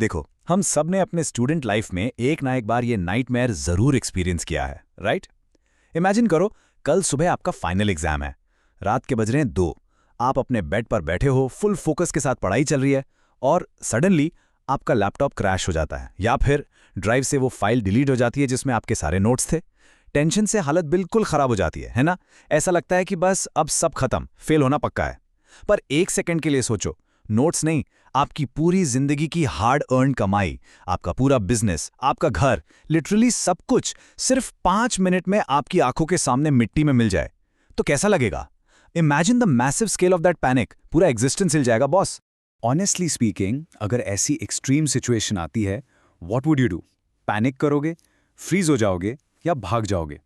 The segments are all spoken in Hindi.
देखो, हम सब ने अपने स्टूडेंट लाइफ में एक ना एक बार ये नाइटमेयर जरूर एक्सपीरियंस किया है, राइट? इमेजिन करो, कल सुबह आपका फाइनल एग्जाम है। रात के बज रहे हैं 2। आप अपने बेड पर बैठे हो, फुल फोकस के साथ पढ़ाई चल रही है, और सडनली आपका लैपटॉप क्रैश हो जाता है, या फिर ड्राइव से वो फाइल डिलीट हो जाती है जिसमें आपके सारे नोट्स थे। टेंशन से हालत बिल्कुल खराब हो जाती है ना? ऐसा लगता है कि बस अब सब खत्म, फेल होना पक्का है। पर एक सेकंड के लिए सोचो, नोट्स नहीं, आपकी पूरी जिंदगी की हार्ड अर्न कमाई, आपका पूरा बिजनेस, आपका घर, लिटरली सब कुछ सिर्फ 5 मिनट में आपकी आंखों के सामने मिट्टी में मिल जाए, तो कैसा लगेगा? Imagine the massive scale of that panic. पूरा एग्जिस्टेंस हिल जाएगा बॉस। ऑनेस्टली स्पीकिंग, अगर ऐसी एक्सट्रीम सिचुएशन आती है, what would you do? Panic करोगे, फ्रीज हो जाओगे, या भाग जाओगे?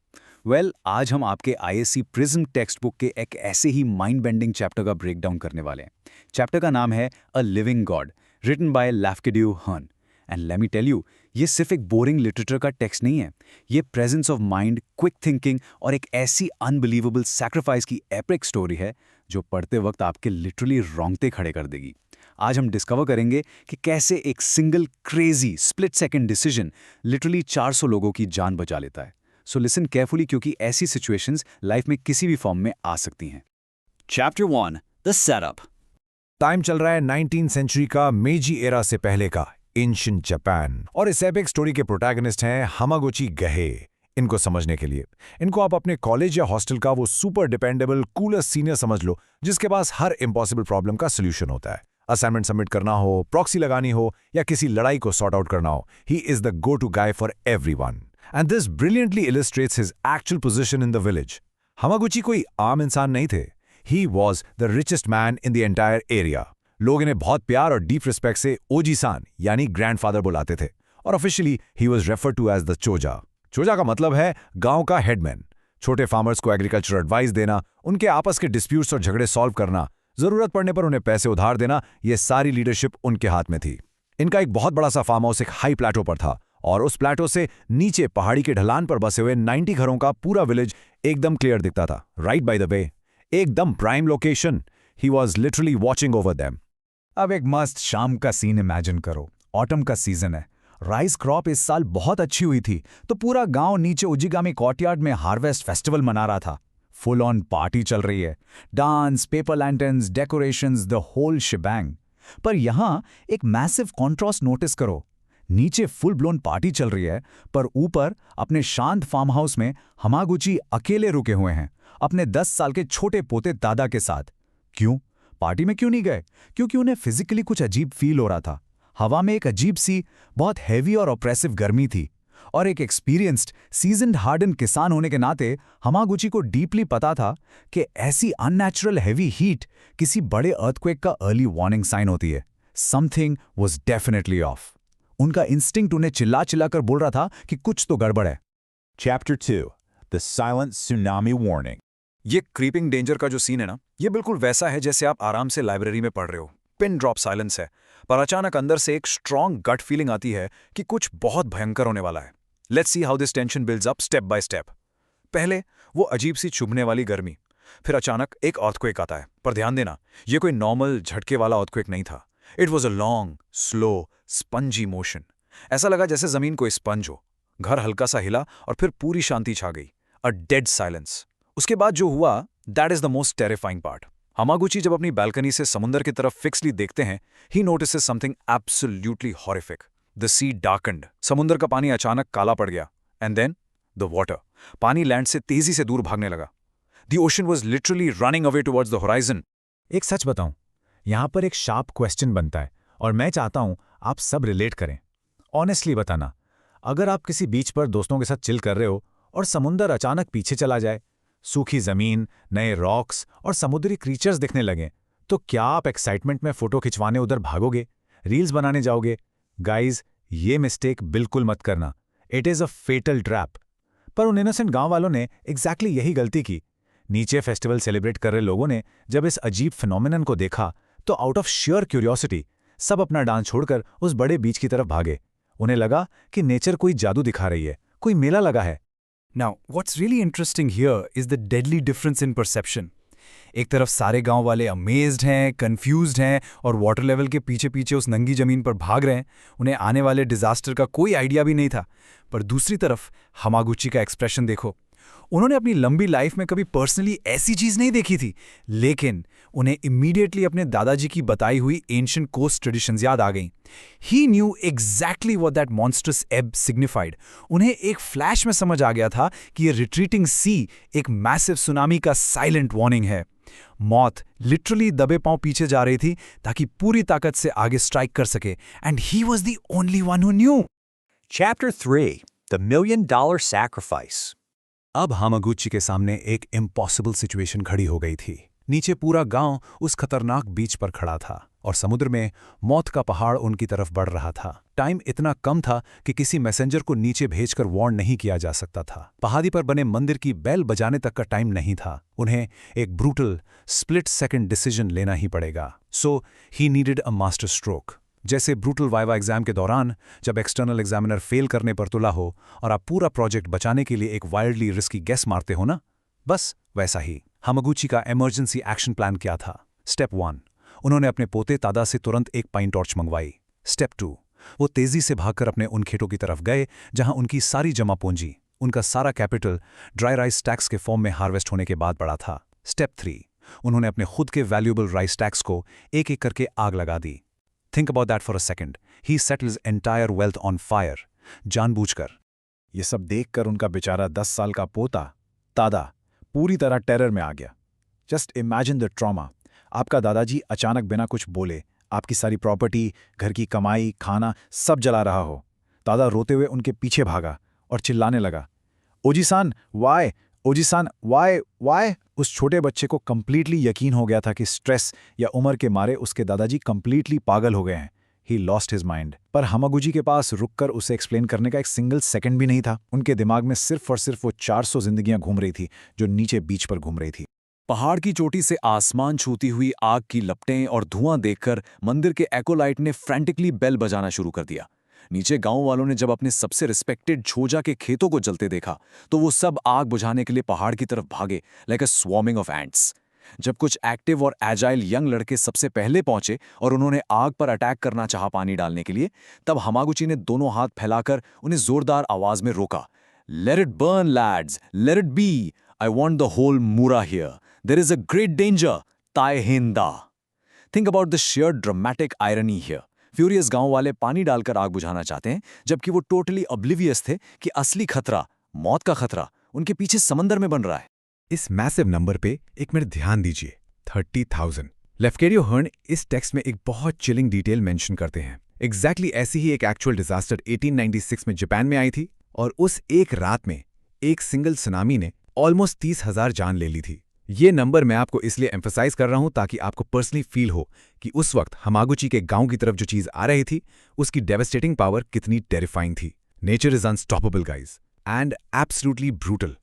आज हम आपके आईएससी प्रिज्म टेक्स्ट बुक के एक ऐसे ही माइंड बेंडिंग चैप्टर का ब्रेकडाउन करने वाले हैं। चैप्टर का नाम है a living god, written by Lafcadio Hearn. And let me tell you, ये सिर्फ एक बोरिंग लिटरेचर का टेक्स्ट नहीं है। ये presence of mind, quick thinking और एक ऐसी अनबिलीवेबल सैक्रिफाइस की एपिक स्टोरी है जो पढ़ते वक्त आपके लिटरली रोंगटे खड़े कर देगी। आज हम डिस्कवर करेंगे कि कैसे एक single crazy split second decision literally 400 लोगों की जान बचा लेता है। सो लिसन केयरफुली, क्योंकि ऐसी सिचुएशंस लाइफ में किसी भी फॉर्म में आ सकती हैं। Chapter 1, the setup. टाइम चल रहा है 19th सेंचुरी का, मेजी एरा से पहले का एंशिएंट जापान। और इस एपिक स्टोरी के प्रोटैगनिस्ट हैं हमागुची गहे। इनको समझने के लिए इनको आप अपने कॉलेज या हॉस्टल का वो सुपर डिपेंडेबल कूलेस्ट सीनियर समझ लो, जिसके पास हर इम्पॉसिबल प्रॉब्लम का सोल्यूशन होता है। असाइनमेंट सबमिट करना हो, प्रॉक्सी लगानी हो, या किसी लड़ाई को सॉर्ट आउट करना हो, he is the go to guy for everyone. And this brilliantly illustrates his actual position in the village. Hamaguchi कोई आम इंसान नहीं थे। He was the richest man in the entire area. लोग इन्हें बहुत प्यार और डीप रिस्पेक्ट से ओजी-सान यानी ग्रैंडफादर बुलाते थे, और officially he was referred to as the choja. Choja का मतलब है गांव का हेडमैन। छोटे फार्मर्स को एग्रीकल्चर एडवाइस देना, उनके आपस के डिस्प्यूट्स और झगड़े सॉल्व करना, जरूरत पड़ने पर उन्हें पैसे उधार देना, ये सारी लीडरशिप उनके हाथ में थी। इनका एक बहुत बड़ा सा फार्म हाउस एक हाई प्लेटो पर था, और उस प्लेटो से नीचे पहाड़ी के ढलान पर बसे हुए 90 घरों का पूरा विलेज एकदम क्लियर दिखता था। राइट बाय द वे, एकदम prime location. He was literally watching over them. अब एक मस्त शाम का सीन इमेजिन करो। ऑटम का सीजन है, राइस क्रॉप इस साल बहुत अच्छी हुई थी, तो पूरा गांव नीचे उजिगामी कोर्टयार्ड में हार्वेस्ट फेस्टिवल मना रहा था। फुल ऑन पार्टी चल रही है, dance, paper lanterns, decorations, the whole shebang. पर यहां एक मैसिव कॉन्ट्रास्ट नोटिस करो। नीचे फुल ब्लोन पार्टी चल रही है, पर ऊपर अपने शांत फार्म हाउस में हमागुची अकेले रुके हुए हैं, अपने 10 साल के छोटे पोते दादा के साथ। क्यों? पार्टी में क्यों नहीं गए? क्योंकि उन्हें फिजिकली कुछ अजीब फील हो रहा था। हवा में एक अजीब सी, बहुत हैवी और ऑप्रेसिव गर्मी थी, और एक एक्सपीरियंस्ड, सीजन्ड हार्डन किसान होने के नाते हमागुची को डीपली पता था कि ऐसी अननेचुरल हैवी हीट किसी बड़े अर्थक्वेक का अर्ली वार्निंग साइन होती है। Something was definitely of. उनका इंस्टिंक्ट उन्हें चिल्ला चिल्ला कर बोल रहा था कि कुछ तो गड़बड़ है। Chapter 2, the silent tsunami warning. ये क्रीपिंग डेंजर का जो सीन है ना, ये बिल्कुल वैसा है जैसे आप आराम से लाइब्रेरी में पढ़ रहे हो, पिन ड्रॉप साइलेंस है, पर अचानक अंदर से एक स्ट्रॉन्ग गट फीलिंग आती है कि कुछ बहुत भयंकर होने वाला है। Let's see how this tension builds up step by step. पहले वो अजीब सी चुभने वाली गर्मी, फिर अचानक एक अर्थक्वेक आता है। पर ध्यान देना, ये कोई नॉर्मल झटके वाला अर्थक्वेक नहीं था। It was a long, slow, spongy motion. ऐसा लगा जैसे जमीन कोई स्पंज हो। घर हल्का सा हिला और फिर पूरी शांति छा गई, अ डेड साइलेंस। उसके बाद जो हुआ, that is the most terrifying part. Hamaguchi जब अपनी बालकनी से समुंदर की तरफ फिक्सली देखते हैं, he notices something absolutely horrific. The sea darkened, समुंदर का पानी अचानक काला पड़ गया, एंड देन द वाटर, पानी लैंड से तेजी से दूर भागने लगा। The ocean was literally running away towards the horizon. एक सच बताऊं, यहां पर एक शार्प क्वेश्चन बनता है, और मैं चाहता हूं आप सब रिलेट करें। ऑनेस्टली बताना, अगर आप किसी बीच पर दोस्तों के साथ चिल कर रहे हो और समुंदर अचानक पीछे चला जाए, सूखी जमीन, नए रॉक्स और समुद्री क्रीचर्स दिखने लगें, तो क्या आप एक्साइटमेंट में फोटो खिंचवाने उधर भागोगे, रील्स बनाने जाओगे? गाइज, ये मिस्टेक बिल्कुल मत करना। It is a fatal trap. पर उन इनोसेंट गांव वालों ने एग्जैक्टली यही गलती की। नीचे फेस्टिवल सेलिब्रेट कर रहे लोगों ने जब इस अजीब फिनोमिनन को देखा, तो आउट ऑफ श्योर क्यूरियोसिटी सब अपना डांस छोड़कर उस बड़े बीच की तरफ भागे। उन्हें लगा कि नेचर कोई जादू दिखा रही है, कोई मेला लगा है। Now, what's really interesting here is the deadly difference in perception. एक तरफ सारे गांव वाले अमेज्ड हैं, कंफ्यूज्ड हैं और वाटर लेवल के पीछे पीछे उस नंगी जमीन पर भाग रहे हैं। उन्हें आने वाले डिजास्टर का कोई आइडिया भी नहीं था। पर दूसरी तरफ हमागुची का एक्सप्रेशन देखो। उन्होंने अपनी लंबी लाइफ में कभी पर्सनली ऐसी चीज नहीं देखी थी, लेकिन उन्हें इमीडिएटली अपने दादाजी की बताई हुई एंशिएंट कोस्ट ट्रेडिशंस याद आ गईं। He knew exactly what that monstrous ebb signified. उन्हें एक फ्लैश में समझ आ गया था कि ये रिट्रीटिंग सी एक मैसिव सुनामी का साइलेंट वार्निंग है। मौत लिटरली दबे पांव पीछे जा रही थी ताकि पूरी ताकत से आगे स्ट्राइक कर सके, and he was the only one who knew. Chapter 3 The $1 Million Sacrifice. अब हामागुची के सामने एक इम्पॉसिबल सिचुएशन खड़ी हो गई थी। नीचे पूरा गांव उस खतरनाक बीच पर खड़ा था और समुद्र में मौत का पहाड़ उनकी तरफ बढ़ रहा था। टाइम इतना कम था कि किसी मैसेंजर को नीचे भेजकर वार्न नहीं किया जा सकता था। पहाड़ी पर बने मंदिर की बेल बजाने तक का टाइम नहीं था। उन्हें एक ब्रूटल स्प्लिट सेकंड डिसीजन लेना ही पड़ेगा। So he needed a master stroke. जैसे ब्रूटल वाइवा एग्जाम के दौरान जब एक्सटर्नल एग्जामिनर फेल करने पर तुला हो और आप पूरा प्रोजेक्ट बचाने के लिए एक वाइल्डली रिस्की गेस मारते हो ना, बस वैसा ही हामागुची का इमरजेंसी एक्शन प्लान क्या था। स्टेप 1, उन्होंने अपने पोते तादा से तुरंत एक पाइन टॉर्च मंगवाई। स्टेप 2, वो तेजी से भागकर अपने उन खेतों की तरफ गए जहां उनकी सारी जमा पूंजी, उनका सारा कैपिटल ड्राई राइस टैक्स के फॉर्म में हार्वेस्ट होने के बाद पड़ा था। स्टेप 3, उन्होंने अपने खुद के वैल्यूएबल राइस टैक्स को एक एक करके आग लगा दी। Think about that for a second. He set his entire wealth on fire. जानबूझकर। ये सब देखकर उनका बेचारा 10 साल का पोता तादा पूरी तरह टेरर में आ गया। Just imagine the trauma. आपका दादाजी अचानक बिना कुछ बोले आपकी सारी प्रॉपर्टी, घर की कमाई, खाना सब जला रहा हो। तादा रोते हुए उनके पीछे भागा और चिल्लाने लगा, ओजी-सान वाई, ओजी-सान वाई वाई। उस छोटे बच्चे को कंप्लीटली यकीन हो गया था कि स्ट्रेस या उम्र के मारे उसके दादाजी कंप्लीटली पागल हो गए हैं। He lost his mind. पर हामागुची के पास रुककर उसे एक्सप्लेन करने का एक सिंगल सेकंड भी नहीं था। उनके दिमाग में सिर्फ और सिर्फ वो 400 जिंदगियां घूम रही थी जो नीचे बीच पर घूम रही थी। पहाड़ की चोटी से आसमान छूती हुई आग की लपटें और धुआं देखकर मंदिर के एकोलाइट ने फ्रैंटिकली बेल बजाना शुरू कर दिया। नीचे गांव वालों ने जब अपने सबसे रिस्पेक्टेड छोजा के खेतों को जलते देखा तो वो सब आग बुझाने के लिए पहाड़ की तरफ भागे लाइक अ स्वॉर्मिंग ऑफ एंट्स। जब कुछ एक्टिव और एजाइल यंग लड़के सबसे पहले पहुंचे और उन्होंने आग पर अटैक करना चाहा पानी डालने के लिए, तब हामागुची ने दोनों हाथ फैलाकर उन्हें जोरदार आवाज में रोका। Let it burn lads, let it be, I want the whole mura here, there is a great danger, ताए हिंदा। Think about the sheer dramatic irony here. Furious गांव वाले पानी डालकर आग बुझाना चाहते हैं जबकि वो टोटली ऑब्लिवियस थे कि असली खतरा, मौत का खतरा, उनके पीछे समंदर में बन रहा है। इस मैसिव नंबर पे एक मिनट ध्यान दीजिए, 30,000। लेफ्केरियो हर्न इस टेक्स्ट में एक बहुत चिलिंग डिटेल मेंशन करते हैं। एग्जैक्टली ऐसी ही एक एक्चुअल डिजास्टर 1896 में जापान में आई थी और उस एक रात में एक सिंगल सुनामी ने ऑलमोस्ट 30,000 जान ले ली थी। ये नंबर मैं आपको इसलिए एम्फसाइज कर रहा हूं ताकि आपको पर्सनली फील हो कि उस वक्त हामागुची के गांव की तरफ जो चीज आ रही थी उसकी डेवास्टेटिंग पावर कितनी टेरिफाइंग थी। Nature is unstoppable guys and absolutely brutal.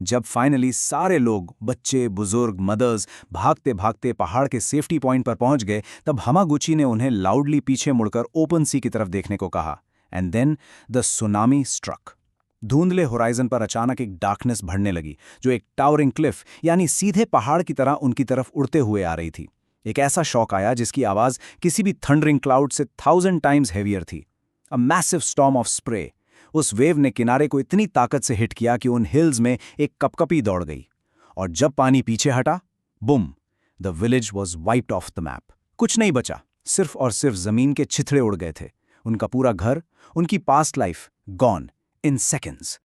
जब फाइनली सारे लोग, बच्चे, बुजुर्ग, मदर्स भागते भागते पहाड़ के सेफ्टी पॉइंट पर पहुंच गए, तब हामागुची ने उन्हें लाउडली पीछे मुड़कर ओपन सी की तरफ देखने को कहा। And then the tsunami struck. धुंधले होराइजन पर अचानक एक डार्कनेस बढ़ने लगी जो एक टावरिंग क्लिफ यानी सीधे पहाड़ की तरह उनकी तरफ उड़ते हुए आ रही थी। एक ऐसा शॉक आया जिसकी आवाज किसी भी थंडरिंग क्लाउड से 1000 टाइम्स हेवियर थी। A massive storm of spray. उस वेव ने किनारे को इतनी ताकत से हिट किया कि उन हिल्स में एक कपकपी दौड़ गई और जब पानी पीछे हटा, boom, the village was wiped off the map. कुछ नहीं बचा, सिर्फ और सिर्फ जमीन के छिथड़े उड़ गए थे। उनका पूरा घर, उनकी past life gone in seconds.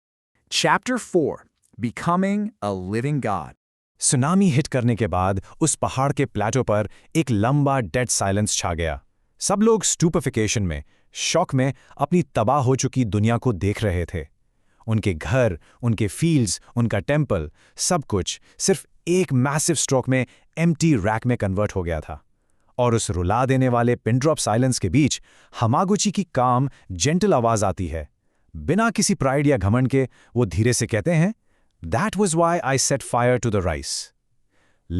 Chapter 4 Becoming a Living God. Tsunami hit करने के बाद उस पहाड़ के प्लेटो पर एक लंबा डेड साइलेंस छा गया। सब लोग स्टूपेफिकेशन में, शॉक में अपनी तबाह हो चुकी दुनिया को देख रहे थे। उनके घर, उनके फील्ड्स, उनका टेम्पल, सब कुछ सिर्फ एक मैसिव स्ट्रोक में एम्प्टी रैक में कन्वर्ट हो गया था। और उस रुला देने वाले पिन ड्रॉप साइलेंस के बीच हामागुची की काम, जेंटल आवाज आती है। बिना किसी प्राइड या घमंड के वो धीरे से कहते हैं, That was why I set fire to the rice.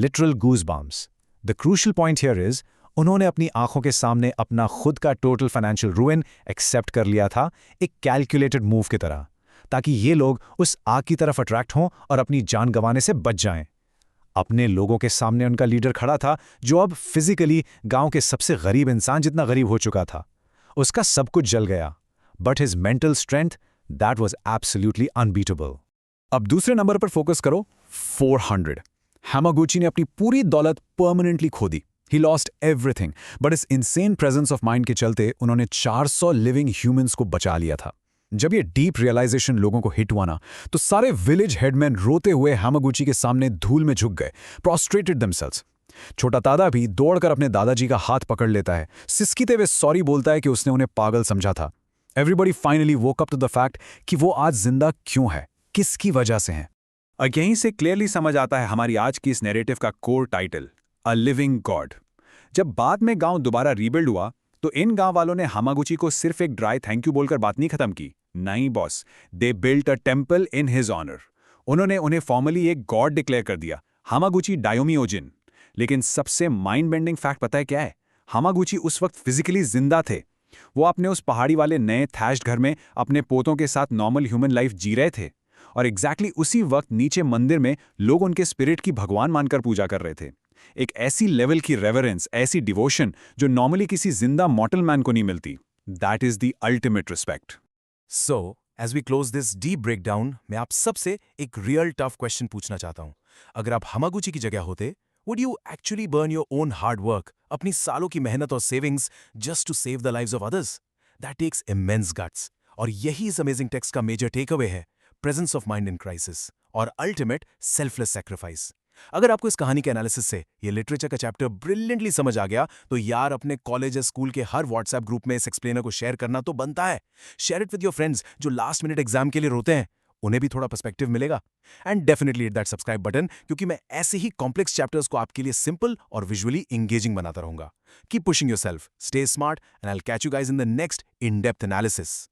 Literal goosebumps. The crucial point here is, उन्होंने अपनी आंखों के सामने अपना खुद का टोटल फाइनेंशियल रूइन एक्सेप्ट कर लिया था एक कैलकुलेटेड मूव की तरह, ताकि ये लोग उस आग की तरफ अट्रैक्ट हों और अपनी जान गंवाने से बच जाएं। अपने लोगों के सामने उनका लीडर खड़ा था, जो अब फिजिकली गांव के सबसे गरीब इंसान जितना गरीब हो चुका था। उसका सब कुछ जल गया, but his mental strength, that was absolutely unbeatable. अब दूसरे नंबर पर फोकस करो, 400। हामागुची ने अपनी पूरी दौलत परमानेंटली खो दी। ही लॉस्ट एवरीथिंग, बट इस इनसेन प्रेजेंस ऑफ माइंड के चलते उन्होंने 400 लिविंग ह्यूमंस को बचा लिया था। जब ये डीप रियलाइजेशन लोगों को हिट हुआ ना, तो सारे विलेज हेडमैन रोते हुए हामागुची के सामने धूल में झुक गए, प्रोस्ट्रेटेड देमसेल्व्स। छोटा तादा भी दौड़कर अपने दादाजी का हाथ पकड़ लेता है, सिसकीते हुए सॉरी बोलता है कि उसने उन्हें पागल समझा था। Everybody finally woke up to the fact कि वो आज जिंदा क्यों है, किसकी वजह से है। और यहीं से क्लियरली समझ आता है हमारी आज की इस नैरेटिव का कोर टाइटल, अ लिविंग गॉड। जब बाद में गांव दोबारा रीबिल्ड हुआ, तो इन गांव वालों ने हामागुची को सिर्फ एक ड्राई थैंक यू बोलकर बात नहीं खत्म की। नहीं boss, they built a temple in his honour. उन्होंने उन्हें फॉर्मली एक गॉड डिक्लेयर कर दिया, हामागुची डायोमियोजिन। लेकिन सबसे माइंड बेंडिंग फैक्ट पता है क्या है? हामागुची उस वक्त फिजिकली जिंदा थे। वो अपने उस पहाड़ी वाले नए थैश्ड घर में अपने पोतों के साथ नॉर्मल ह्यूमन लाइफ जी रहे थे। और एग्जैक्टली उसी वक्त नीचे मंदिर में लोग उनके स्पिरिट की भगवान मानकर पूजा कर रहे थे। एक ऐसी लेवल की रेवरेंस, ऐसी डिवोशन जो नॉर्मली किसी जिंदा मॉर्टल मैन को नहीं मिलती। That is the ultimate respect. So, as we close this deep breakdown, मैं आप सबसे एक real tough question पूछना चाहता हूँ। अगर आप हामागुची की जगह होते, would you actually burn your own hard work, अपनी सालों की मेहनत और savings, just to save the lives of others? That takes immense guts. और यही इस amazing text का major takeaway है, presence of mind in crisis, और ultimate selfless sacrifice. अगर आपको इस कहानी के एनालिसिस से ये लिटरेचर का चैप्टर ब्रिलियंटली समझ आ गया, तो यार अपने कॉलेज या स्कूल के हर व्हाट्सएप ग्रुप में इस एक्सप्लेनर को शेयर करना तो बनता है। Share it with your friends जो लास्ट मिनट एग्जाम के लिए रोते हैं, उन्हें भी थोड़ा पर्सपेक्टिव मिलेगा। And definitely hit that subscribe button, क्योंकि मैं ऐसे ही कॉम्प्लेक्स चैप्टर्स को आपके लिए सिंपल और विजुअली इंगेजिंग बनाता रहूंगा। Keep pushing yourself, stay smart, and I will catch you guys in the next in depth analysis.